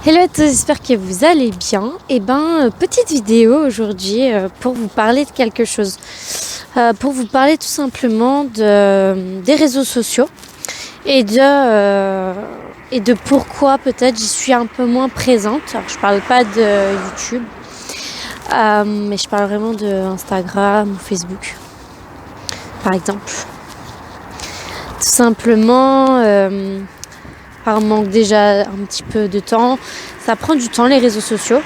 Hello à tous, j'espère que vous allez bien. Petite vidéo aujourd'hui pour vous parler de quelque chose. Pour vous parler tout simplement des réseaux sociaux et de pourquoi peut-être j'y suis un peu moins présente. Alors je parle pas de YouTube, mais je parle vraiment de Instagram ou Facebook, par exemple. Tout simplement... par manque déjà un petit peu de temps. Ça prend du temps les réseaux sociaux.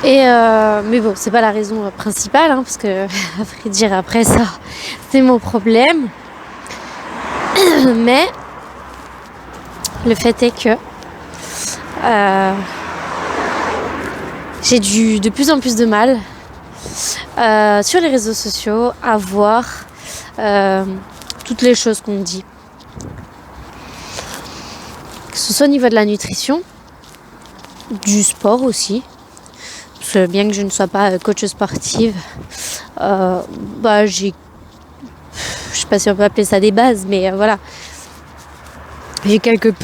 Mais bon, c'est pas la raison principale, parce que à vrai dire après ça, c'est mon problème. Mais le fait est que j'ai de plus en plus de mal sur les réseaux sociaux à voir toutes les choses qu'on dit. Que ce soit au niveau de la nutrition, du sport aussi. Parce que bien que je ne sois pas coach sportive, je sais pas si on peut appeler ça des bases, mais voilà. J'ai quelques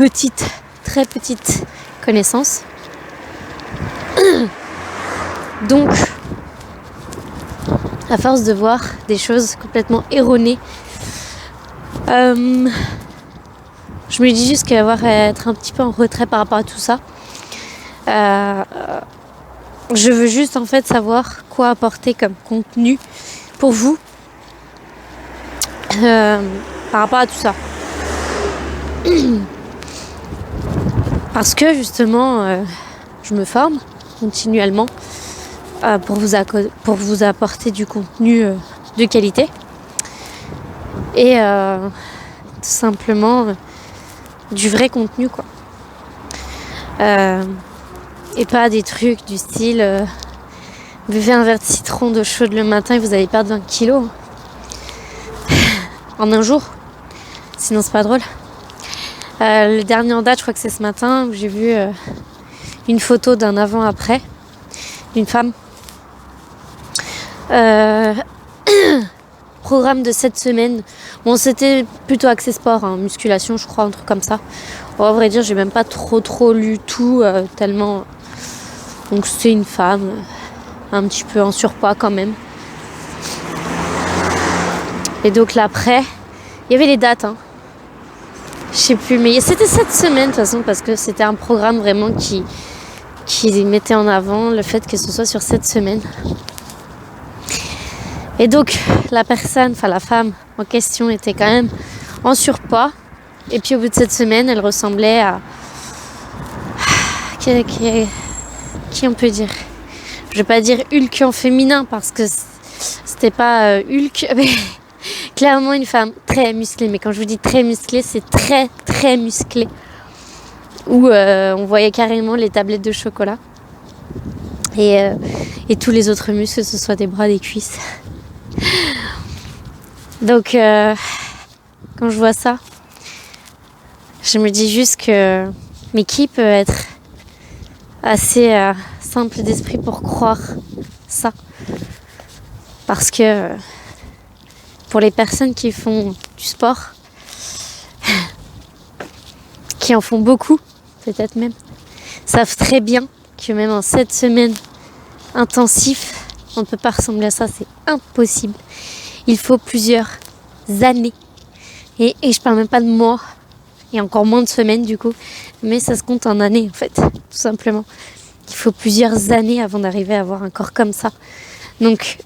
très petites connaissances. Donc, à force de voir des choses complètement erronées, je me dis juste être un petit peu en retrait par rapport à tout ça. Je veux juste en fait savoir quoi apporter comme contenu pour vous par rapport à tout ça. Parce que justement, je me forme continuellement pour vous apporter du contenu de qualité. Et tout simplement du vrai contenu, quoi. Et pas des trucs du style buvez un verre de citron d'eau chaude le matin et vous allez perdre 20 kilos en un jour. Sinon c'est pas drôle. Le dernier en date, je crois que c'est ce matin, où j'ai vu une photo d'un avant-après d'une femme. Programme de 7 semaines. Bon, c'était plutôt axé sport, musculation, je crois, un truc comme ça. Bon, à vrai dire, j'ai même pas trop lu tout, tellement. Donc, c'était une femme, un petit peu en surpoids quand même. Et donc, l'après, il y avait les dates, je sais plus, mais c'était 7 semaines, de toute façon, parce que c'était un programme vraiment qui mettait en avant le fait que ce soit sur 7 semaines. Et donc, la femme en question était quand même en surpoids. Et puis, au bout de cette semaine, elle ressemblait à... Qui on peut dire ? Je vais pas dire Hulk en féminin parce que c'était pas Hulk, mais clairement une femme très musclée. Mais quand je vous dis très musclée, c'est très, très musclée. Où on voyait carrément les tablettes de chocolat. Et tous les autres muscles, que ce soit des bras, des cuisses. Donc, quand je vois ça, je me dis juste que mais qui peut être assez simple d'esprit pour croire ça? Parce que pour les personnes qui font du sport, qui en font beaucoup, peut-être même, savent très bien que même en 7 semaines intensifs, on ne peut pas ressembler à ça, c'est impossible. Il faut plusieurs années. Et je parle même pas de mois. Et encore moins de semaines du coup. Mais ça se compte en années en fait. Tout simplement. Il faut plusieurs années avant d'arriver à avoir un corps comme ça. Donc,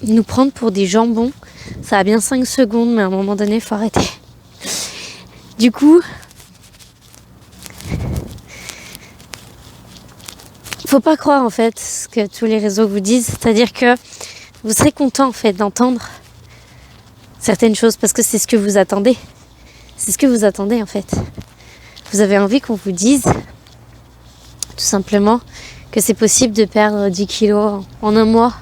nous prendre pour des jambons, ça a bien 5 secondes. Mais à un moment donné, il faut arrêter. Du coup, faut pas croire en fait ce que tous les réseaux vous disent. C'est-à-dire que vous serez content en fait d'entendre certaines choses parce que c'est ce que vous attendez. C'est ce que vous attendez en fait. Vous avez envie qu'on vous dise tout simplement que c'est possible de perdre 10 kilos en un mois.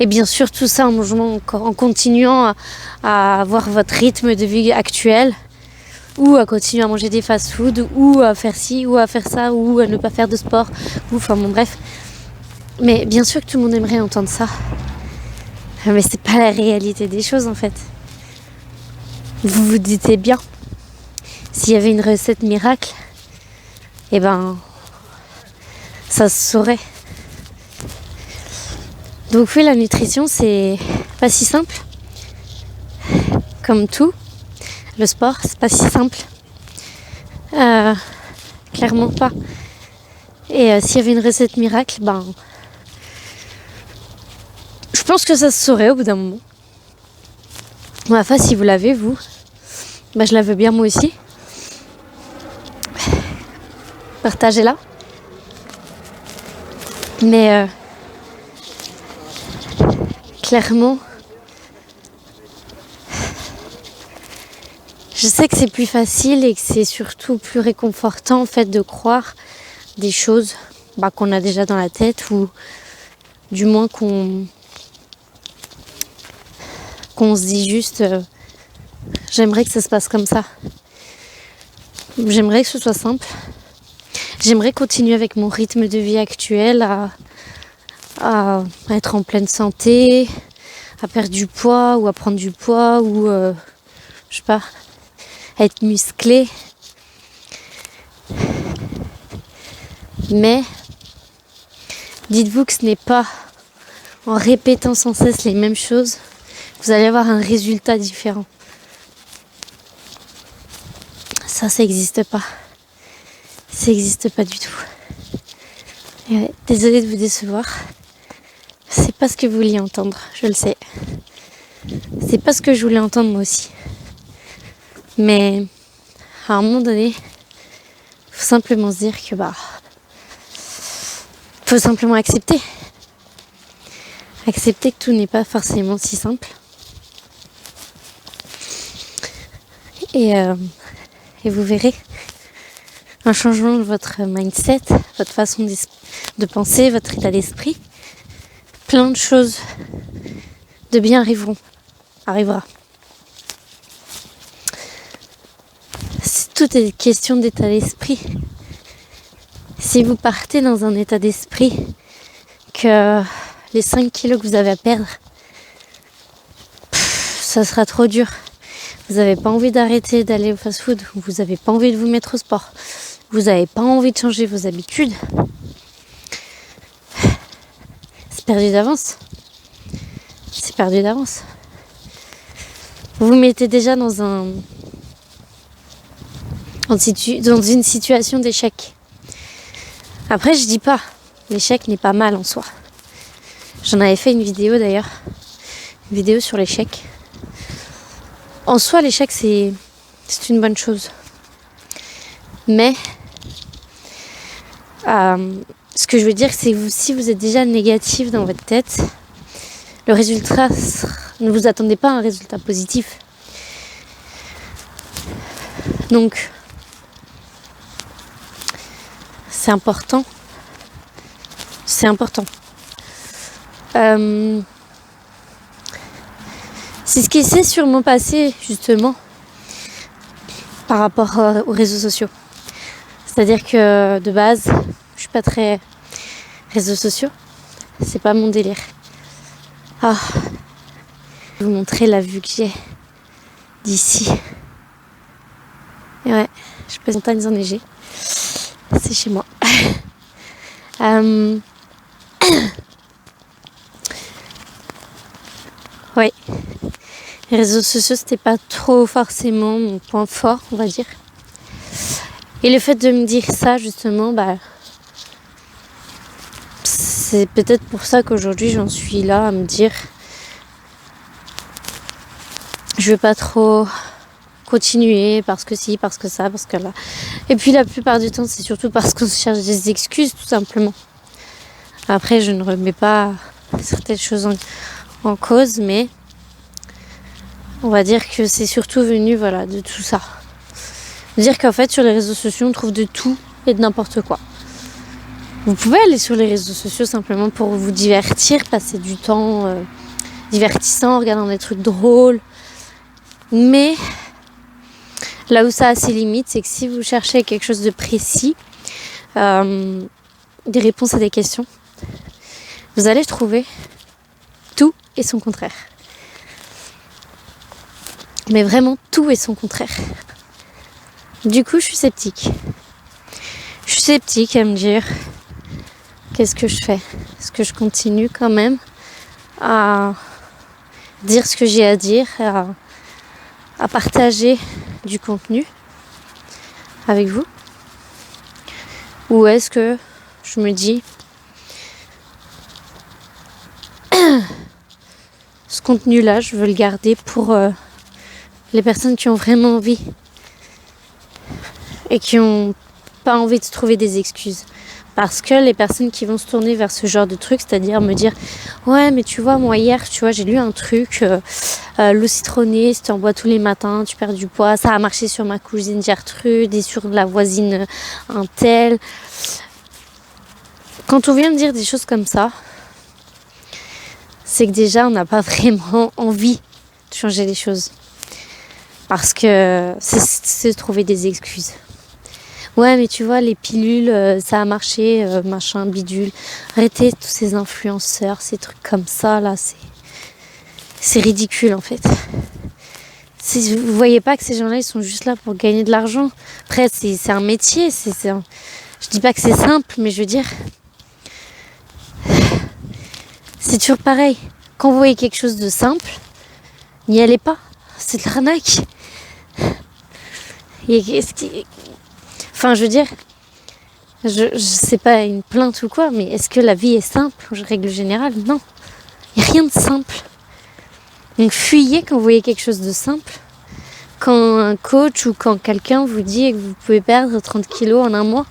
Et bien sûr tout ça en continuant à avoir votre rythme de vie actuel ou à continuer à manger des fast-food ou à faire ci ou à faire ça ou à ne pas faire de sport ou enfin bon bref. Mais bien sûr que tout le monde aimerait entendre ça. Mais c'est pas la réalité des choses en fait. Vous vous dites bien, s'il y avait une recette miracle, eh ben, ça se saurait. Donc oui, la nutrition, c'est pas si simple. Comme tout, le sport, c'est pas si simple. Clairement pas. Et s'il y avait une recette miracle, ben, je pense que ça se saurait au bout d'un moment. Enfin, si vous l'avez, vous, ben, je la veux bien moi aussi. Partagez-la. Mais clairement, je sais que c'est plus facile et que c'est surtout plus réconfortant en fait de croire des choses qu'on a déjà dans la tête, ou du moins qu'on se dit juste j'aimerais que ça se passe comme ça. J'aimerais que ce soit simple. J'aimerais continuer avec mon rythme de vie actuel à être en pleine santé, à perdre du poids ou à prendre du poids, ou je sais pas, à être musclé. Mais dites-vous que ce n'est pas en répétant sans cesse les mêmes choses que vous allez avoir un résultat différent. Ça n'existe pas. Ça n'existe pas du tout. Et ouais, désolée de vous décevoir. C'est pas ce que vous vouliez entendre, je le sais. C'est pas ce que je voulais entendre moi aussi. Mais à un moment donné, faut simplement se dire que faut simplement accepter. Accepter que tout n'est pas forcément si simple. Et vous verrez un changement de votre mindset, votre façon de penser, votre état d'esprit. Plein de choses de bien arrivera. Tout est question d'état d'esprit. Si vous partez dans un état d'esprit que les 5 kilos que vous avez à perdre, ça sera trop dur. Vous n'avez pas envie d'arrêter d'aller au fast-food, vous n'avez pas envie de vous mettre au sport, vous n'avez pas envie de changer vos habitudes. C'est perdu d'avance. C'est perdu d'avance. Vous vous mettez déjà dans une situation d'échec. Après, je dis pas, l'échec n'est pas mal en soi. J'en avais fait une vidéo d'ailleurs, une vidéo sur l'échec. En soi, l'échec, c'est une bonne chose. Mais, ce que je veux dire, c'est que si vous êtes déjà négatif dans votre tête, le résultat, ne vous attendez pas à un résultat positif. Donc, c'est important. C'est important. C'est ce qui s'est sûrement passé, justement, par rapport aux réseaux sociaux. C'est-à-dire que, de base, je suis pas très réseaux sociaux. C'est pas mon délire. Je vais vous montrer la vue que j'ai d'ici. Et ouais, je peux montagnes enneigées. C'est chez moi. Oui. Les réseaux sociaux, c'était pas trop forcément mon point fort, on va dire. Et le fait de me dire ça, justement, c'est peut-être pour ça qu'aujourd'hui, j'en suis là à me dire je vais pas trop continuer parce que si, parce que ça, parce que là. Et puis la plupart du temps, c'est surtout parce qu'on se cherche des excuses, tout simplement. Après, je ne remets pas certaines choses en cause, mais on va dire que c'est surtout venu de tout ça. Dire qu'en fait, sur les réseaux sociaux, on trouve de tout et de n'importe quoi. Vous pouvez aller sur les réseaux sociaux simplement pour vous divertir, passer du temps divertissant, en regardant des trucs drôles. Mais là où ça a ses limites, c'est que si vous cherchez quelque chose de précis, des réponses à des questions, vous allez trouver tout et son contraire. Mais vraiment tout et son contraire. Du coup, je suis sceptique. Je suis sceptique à me dire qu'est-ce que je fais. Est-ce que je continue quand même à dire ce que j'ai à dire, à partager du contenu avec vous? Ou est-ce que je me dis ce contenu-là, je veux le garder pour les personnes qui ont vraiment envie et qui n'ont pas envie de se trouver des excuses. Parce que les personnes qui vont se tourner vers ce genre de truc, c'est-à-dire me dire « Ouais, mais tu vois, moi hier, tu vois, j'ai lu un truc, l'eau citronnée, si tu en bois tous les matins, tu perds du poids. Ça a marché sur ma cousine Gertrude et sur la voisine un tel. » Quand on vient me dire des choses comme ça, c'est que déjà, on n'a pas vraiment envie de changer les choses. Parce que c'est se trouver des excuses. Ouais, mais tu vois, les pilules, ça a marché, machin, bidule. Arrêtez tous ces influenceurs, ces trucs comme ça, là, c'est ridicule, en fait. Vous voyez pas que ces gens-là, ils sont juste là pour gagner de l'argent. Après, c'est un métier, je dis pas que c'est simple, mais je veux dire, c'est toujours pareil. Quand vous voyez quelque chose de simple, n'y allez pas. C'est de l'arnaque. Enfin, je veux dire, je sais pas une plainte ou quoi, mais est-ce que la vie est simple en règle générale? Non, il n'y a rien de simple. Donc fuyez quand vous voyez quelque chose de simple. Quand un coach ou quand quelqu'un vous dit que vous pouvez perdre 30 kilos en un mois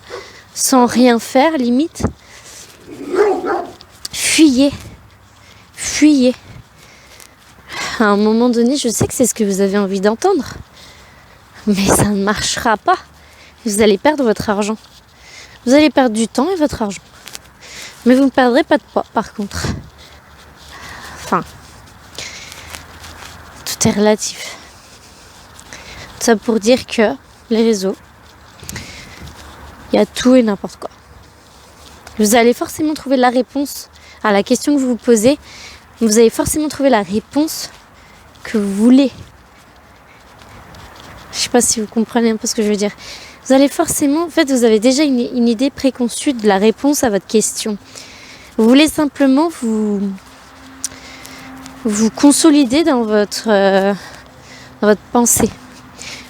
sans rien faire, limite, fuyez. À un moment donné, je sais que c'est ce que vous avez envie d'entendre, mais ça ne marchera pas. Vous allez perdre votre argent. Vous allez perdre du temps et votre argent. Mais vous ne perdrez pas de poids, par contre. Enfin, tout est relatif. Tout ça pour dire que les réseaux, il y a tout et n'importe quoi. Vous allez forcément trouver la réponse à la question que vous vous posez. Vous allez forcément trouver la réponse que vous voulez. Je ne sais pas si vous comprenez un peu ce que je veux dire. Vous allez forcément, en fait, vous avez déjà une idée préconçue de la réponse à votre question. Vous voulez simplement vous consolider dans votre pensée.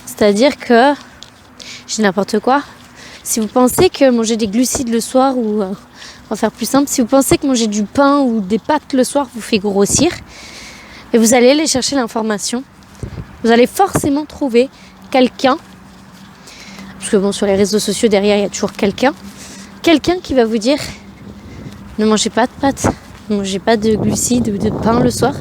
C'est-à-dire que, je dis n'importe quoi, si vous pensez que manger des glucides le soir, ou on va faire plus simple, si vous pensez que manger du pain ou des pâtes le soir vous fait grossir, et vous allez aller chercher l'information, vous allez forcément trouver quelqu'un, parce que bon, sur les réseaux sociaux derrière il y a toujours quelqu'un qui va vous dire ne mangez pas de pâtes, ne mangez pas de glucides ou de pain le soir.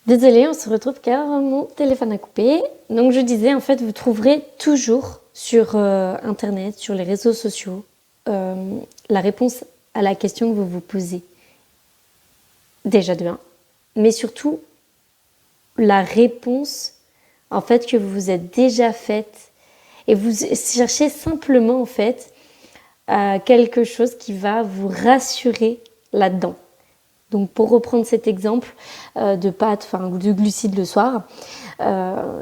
Désolée, on se retrouve car mon téléphone a coupé. Donc je disais, en fait, vous trouverez toujours sur Internet, sur les réseaux sociaux, la réponse à la question que vous vous posez. Déjà de 1. Mais surtout, la réponse, en fait, que vous vous êtes déjà faite. Et vous cherchez simplement, en fait, quelque chose qui va vous rassurer là-dedans. Donc pour reprendre cet exemple de pâtes, ou de glucides le soir,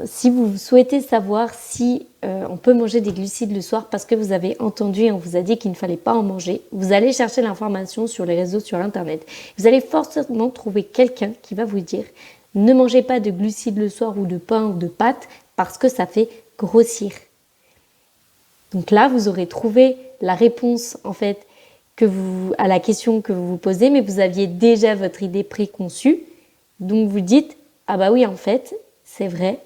si vous souhaitez savoir si on peut manger des glucides le soir parce que vous avez entendu et on vous a dit qu'il ne fallait pas en manger, vous allez chercher l'information sur les réseaux, sur Internet. Vous allez forcément trouver quelqu'un qui va vous dire ne mangez pas de glucides le soir ou de pain ou de pâtes parce que ça fait grossir. Donc là, vous aurez trouvé la réponse en fait à la question que vous vous posez, mais vous aviez déjà votre idée préconçue. Donc vous dites, ah bah oui, en fait, c'est vrai,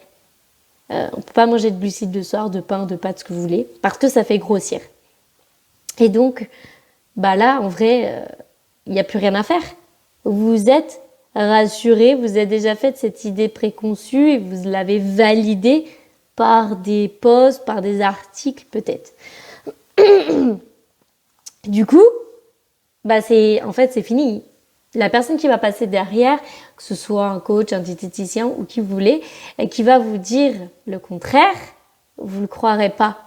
on ne peut pas manger de glucides le soir, de pain, de pâtes, ce que vous voulez, parce que ça fait grossir. Et donc, bah là, en vrai, il n'y a plus rien à faire. Vous êtes rassuré, vous avez déjà fait cette idée préconçue et vous l'avez validée par des posts, par des articles peut-être. Du coup, c'est fini. La personne qui va passer derrière, que ce soit un coach, un diététicien ou qui vous voulez, et qui va vous dire le contraire, vous ne le croirez pas.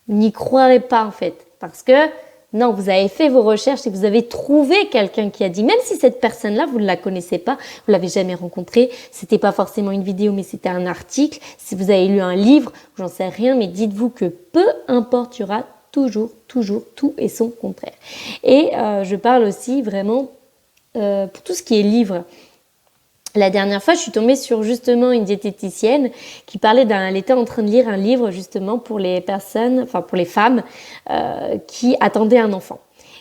N'y croirez pas en fait. Parce que Non, vous avez fait vos recherches et vous avez trouvé quelqu'un qui a dit, même si cette personne-là, vous ne la connaissez pas, vous l'avez jamais rencontrée, c'était pas forcément une vidéo, mais c'était un article, si vous avez lu un livre, j'en sais rien, mais dites-vous que peu importe, il y aura toujours, tout et son contraire. Et je parle aussi vraiment pour tout ce qui est livre. La dernière fois, je suis tombée sur justement une diététicienne qui parlait elle était en train de lire un livre justement pour les personnes, enfin pour les femmes qui attendaient un enfant.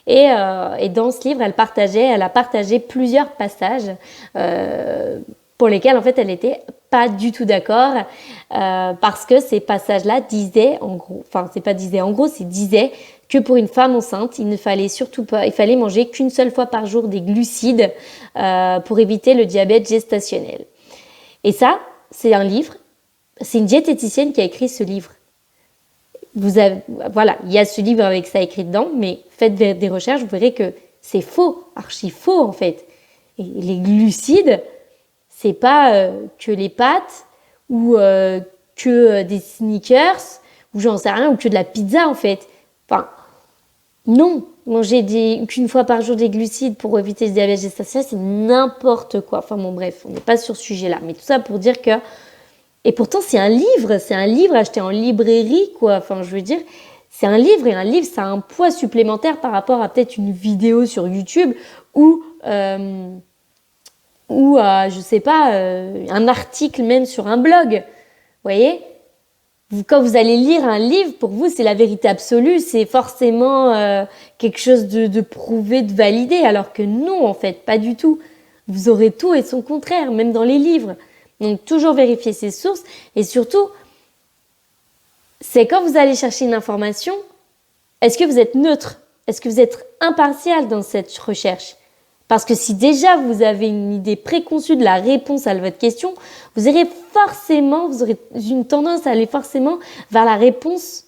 Et dans ce livre, elle a partagé plusieurs passages pour lesquels en fait elle n'était pas du tout d'accord parce que ces passages-là disaient en gros, enfin c'est pas disaient en gros, c'est disaient que pour une femme enceinte, il fallait manger qu'une seule fois par jour des glucides pour éviter le diabète gestationnel. Et ça, c'est un livre, c'est une diététicienne qui a écrit ce livre. Voilà, il y a ce livre avec ça écrit dedans, mais faites des recherches, vous verrez que c'est faux, archi faux en fait. Et les glucides, c'est pas que les pâtes ou que des sneakers ou j'en sais rien, ou que de la pizza en fait. Enfin, non, manger qu'une fois par jour des glucides pour éviter le diabète gestationnel, c'est n'importe quoi. Enfin bon, bref, on n'est pas sur ce sujet-là. Mais tout ça pour dire que... Et pourtant, c'est un livre acheté en librairie, quoi. Enfin, je veux dire, c'est un livre, et un livre, ça a un poids supplémentaire par rapport à peut-être une vidéo sur YouTube ou je sais pas, un article même sur un blog. Vous voyez ? Quand vous allez lire un livre, pour vous, c'est la vérité absolue, c'est forcément quelque chose de prouvé, de validé, alors que non, en fait, pas du tout. Vous aurez tout et son contraire, même dans les livres. Donc, toujours vérifier ses sources, et surtout, c'est quand vous allez chercher une information, est-ce que vous êtes neutre? Est-ce que vous êtes impartial dans cette recherche? Parce que si déjà vous avez une idée préconçue de la réponse à votre question, vous aurez une tendance à aller forcément vers la réponse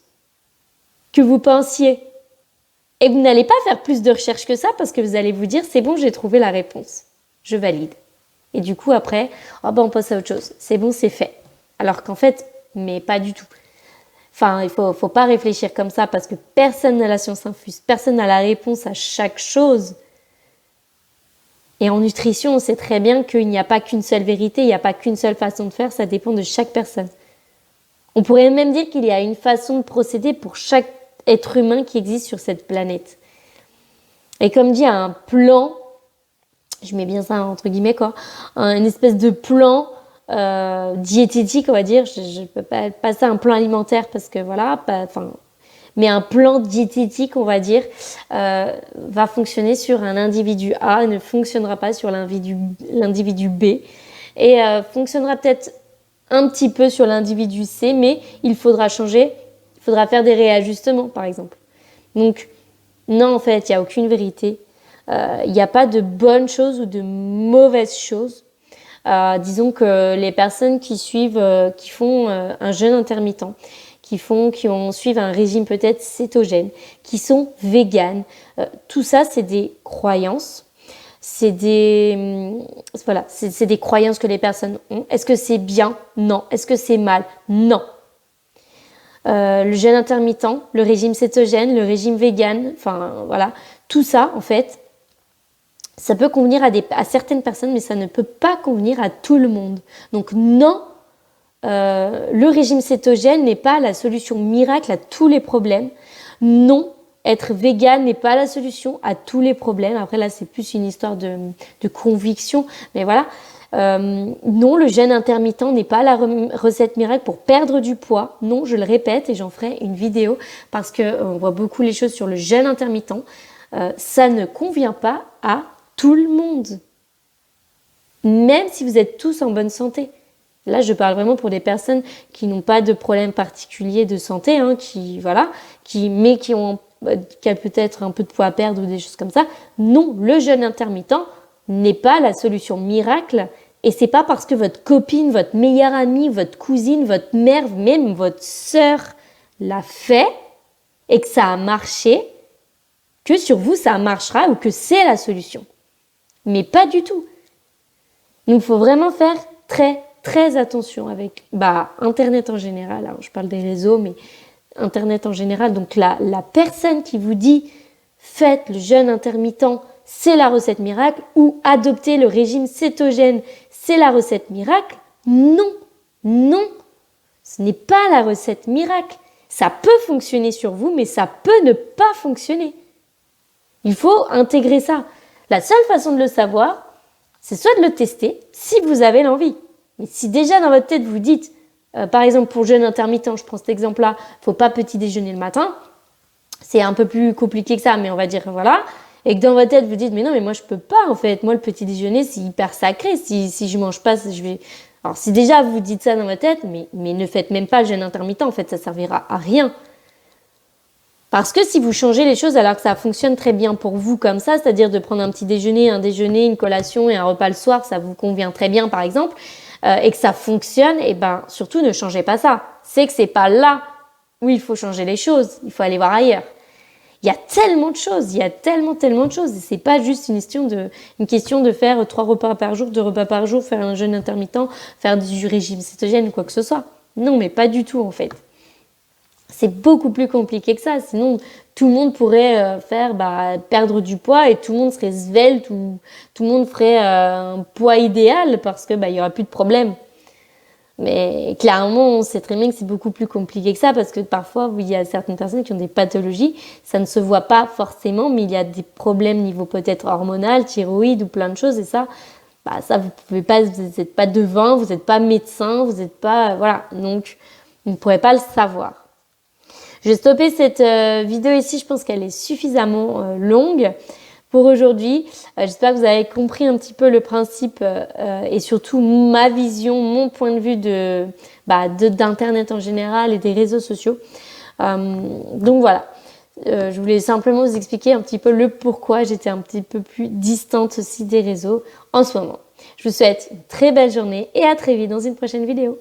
que vous pensiez. Et vous n'allez pas faire plus de recherches que ça parce que vous allez vous dire, c'est bon, j'ai trouvé la réponse. Je valide. Et du coup, après, on passe à autre chose. C'est bon, c'est fait. Alors qu'en fait, mais pas du tout. Enfin, il faut pas réfléchir comme ça parce que personne n'a la science infuse. Personne n'a la réponse à chaque chose. Et en nutrition, on sait très bien qu'il n'y a pas qu'une seule vérité, il n'y a pas qu'une seule façon de faire, ça dépend de chaque personne. On pourrait même dire qu'il y a une façon de procéder pour chaque être humain qui existe sur cette planète. Et comme dit, un plan, je mets bien ça entre guillemets, quoi, une espèce de plan diététique, on va dire, je ne peux pas passer un plan alimentaire parce que voilà, mais un plan diététique, on va dire, va fonctionner sur un individu A, ne fonctionnera pas sur l'individu B, et fonctionnera peut-être un petit peu sur l'individu C, mais il faudra changer, il faudra faire des réajustements, par exemple. Donc, non, en fait, il n'y a aucune vérité. Il n'y a pas de bonnes choses ou de mauvaises choses. Disons que les personnes qui font un jeûne intermittent, qui suivent un régime peut-être cétogène, qui sont véganes. Tout ça, c'est des croyances. C'est des croyances que les personnes ont. Est-ce que c'est bien? Non. Est-ce que c'est mal? Non. Le jeûne intermittent, le régime cétogène, le régime vegan, enfin voilà, tout ça, en fait, ça peut convenir à certaines personnes, mais ça ne peut pas convenir à tout le monde. Donc non, le régime cétogène n'est pas la solution miracle à tous les problèmes. Non, être végane n'est pas la solution à tous les problèmes. Après là, c'est plus une histoire de conviction. Mais voilà, non, le jeûne intermittent n'est pas la recette miracle pour perdre du poids. Non, je le répète et j'en ferai une vidéo parce qu'on voit beaucoup les choses sur le jeûne intermittent. Ça ne convient pas à tout le monde. Même si vous êtes tous en bonne santé. Là, je parle vraiment pour des personnes qui n'ont pas de problème particulier de santé, qui ont peut-être un peu de poids à perdre ou des choses comme ça. Non, le jeûne intermittent n'est pas la solution miracle. Et c'est pas parce que votre copine, votre meilleure amie, votre cousine, votre mère, même votre sœur l'a fait et que ça a marché, que sur vous ça marchera ou que c'est la solution. Mais pas du tout. Donc, il faut vraiment faire très attention avec Internet en général. Alors, je parle des réseaux, mais Internet en général. Donc, la personne qui vous dit faites le jeûne intermittent, c'est la recette miracle, ou adoptez le régime cétogène, c'est la recette miracle. Non, non, ce n'est pas la recette miracle. Ça peut fonctionner sur vous, mais ça peut ne pas fonctionner. Il faut intégrer ça. La seule façon de le savoir, c'est soit de le tester, si vous avez l'envie. Mais si déjà dans votre tête vous dites, par exemple pour jeûne intermittent, je prends cet exemple-là, il ne faut pas petit déjeuner le matin, c'est un peu plus compliqué que ça, mais on va dire voilà, et que dans votre tête vous dites, mais non, mais moi je peux pas en fait, moi le petit déjeuner c'est hyper sacré, si je mange pas, je vais... Alors si déjà vous dites ça dans votre tête, mais ne faites même pas le jeûne intermittent, en fait ça servira à rien. Parce que si vous changez les choses alors que ça fonctionne très bien pour vous comme ça, c'est-à-dire de prendre un petit déjeuner, une collation et un repas le soir, ça vous convient très bien par exemple, et que ça fonctionne, et ben surtout ne changez pas ça. C'est que c'est pas là où il faut changer les choses, il faut aller voir ailleurs. Il y a tellement de choses, il y a tellement de choses, et c'est pas juste une question de faire 3 repas par jour, 2 repas par jour, faire un jeûne intermittent, faire du régime cétogène, quoi que ce soit. Non, mais pas du tout en fait. C'est beaucoup plus compliqué que ça. Sinon, tout le monde pourrait perdre du poids et tout le monde serait svelte ou tout le monde ferait un poids idéal parce que il y aura plus de problème. Mais clairement, on sait très bien que c'est beaucoup plus compliqué que ça parce que parfois, il y a certaines personnes qui ont des pathologies. Ça ne se voit pas forcément, mais il y a des problèmes niveau peut-être hormonal, thyroïde ou plein de choses. Et ça, vous pouvez pas, vous n'êtes pas devin, vous n'êtes pas médecin, vous n'êtes pas, voilà. Donc, vous ne pourrez pas le savoir. Je vais stopper cette vidéo ici, je pense qu'elle est suffisamment longue pour aujourd'hui. J'espère que vous avez compris un petit peu le principe et surtout ma vision, mon point de vue d'Internet en général et des réseaux sociaux. Donc voilà, je voulais simplement vous expliquer un petit peu le pourquoi j'étais un petit peu plus distante aussi des réseaux en ce moment. Je vous souhaite une très belle journée et à très vite dans une prochaine vidéo.